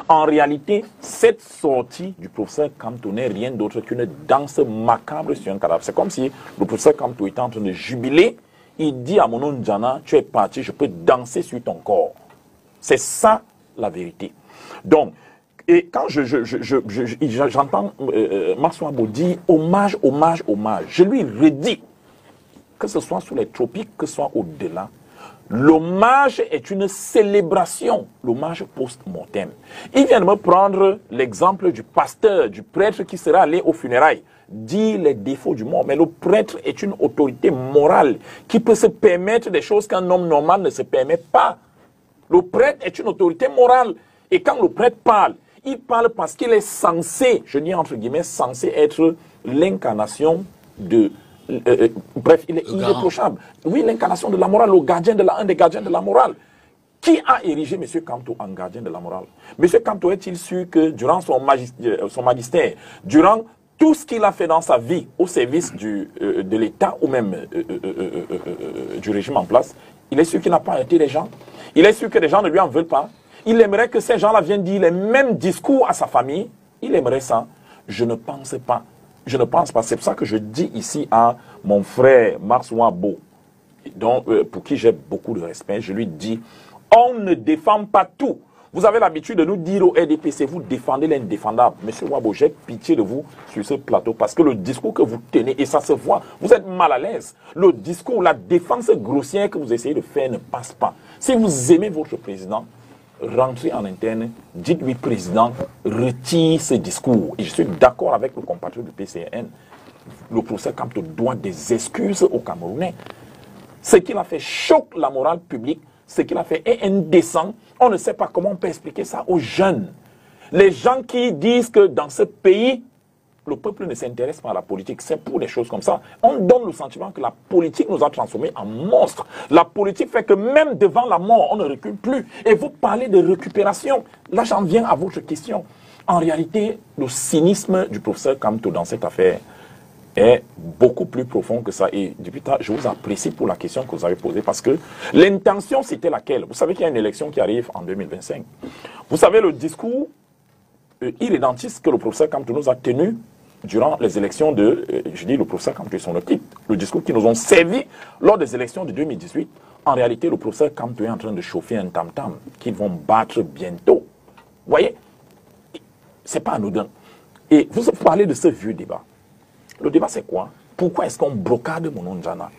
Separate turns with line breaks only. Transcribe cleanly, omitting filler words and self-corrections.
En réalité, cette sortie du professeur Kamto n'est rien d'autre qu'une danse macabre sur un cadavre. C'est comme si le professeur Kamto était en train de jubiler. Il dit à Mono Njana, tu es parti, je peux danser sur ton corps. C'est ça la vérité. Donc, et quand j'entends Marc Ouabo dire hommage, hommage, hommage, je lui redis, que ce soit sous les tropiques, que ce soit au-delà, l'hommage est une célébration, l'hommage post-mortem. Il vient de me prendre l'exemple du pasteur, du prêtre qui sera allé aux funérailles, dire les défauts du mort. Mais le prêtre est une autorité morale qui peut se permettre des choses qu'un homme normal ne se permet pas. Le prêtre est une autorité morale. Et quand le prêtre parle, il parle parce qu'il est censé, je dis entre guillemets, censé être l'incarnation de... bref, il est irréprochable. Oui, l'incarnation de la morale, un des gardiens de la morale. Qui a érigé M. Kamto en gardien de la morale? M. Kamto est-il sûr que durant son magistère, durant tout ce qu'il a fait dans sa vie au service de l'État ou même du régime en place, il est sûr qu'il n'a pas arrêté les gens? Il est sûr que les gens ne lui en veulent pas? Il aimerait que ces gens-là viennent dire les mêmes discours à sa famille? Il aimerait ça? Je ne pense pas. Je ne pense pas. C'est pour ça que je dis ici à mon frère Marc Ouabo, pour qui j'ai beaucoup de respect, je lui dis, on ne défend pas tout. Vous avez l'habitude de nous dire au RDPC, vous défendez l'indéfendable. Monsieur Ouabo, j'ai pitié de vous sur ce plateau parce que le discours que vous tenez, et ça se voit, vous êtes mal à l'aise. Le discours, la défense grossière que vous essayez de faire ne passe pas. Si vous aimez votre président, rentrez en interne, dites-lui, président, retire ce discours. Et je suis d'accord avec le compatriote du PCN. Le professeur Kamto doit des excuses aux Camerounais. Ce qu'il a fait choque la morale publique. Ce qu'il a fait est indécent. On ne sait pas comment on peut expliquer ça aux jeunes. Les gens qui disent que dans ce pays, le peuple ne s'intéresse pas à la politique. C'est pour des choses comme ça. On donne le sentiment que la politique nous a transformés en monstres. La politique fait que même devant la mort, on ne recule plus. Et vous parlez de récupération. Là, j'en viens à votre question. En réalité, le cynisme du professeur Kamto dans cette affaire est beaucoup plus profond que ça. Et depuis tard, je vous apprécie pour la question que vous avez posée parce que l'intention, c'était laquelle? Vous savez qu'il y a une élection qui arrive en 2025. Vous savez le discours irrédentiste que le professeur Kamto nous a tenu durant les élections je dis le professeur Kamto et son équipe, le discours qui nous ont servi lors des élections de 2018. En réalité, le professeur Kamto est en train de chauffer un tam-tam qu'ils vont battre bientôt. Vous voyez? C'est pas anodin. Et vous parlez de ce vieux débat. Le débat, c'est quoi? Pourquoi est-ce qu'on brocade Mono Njana?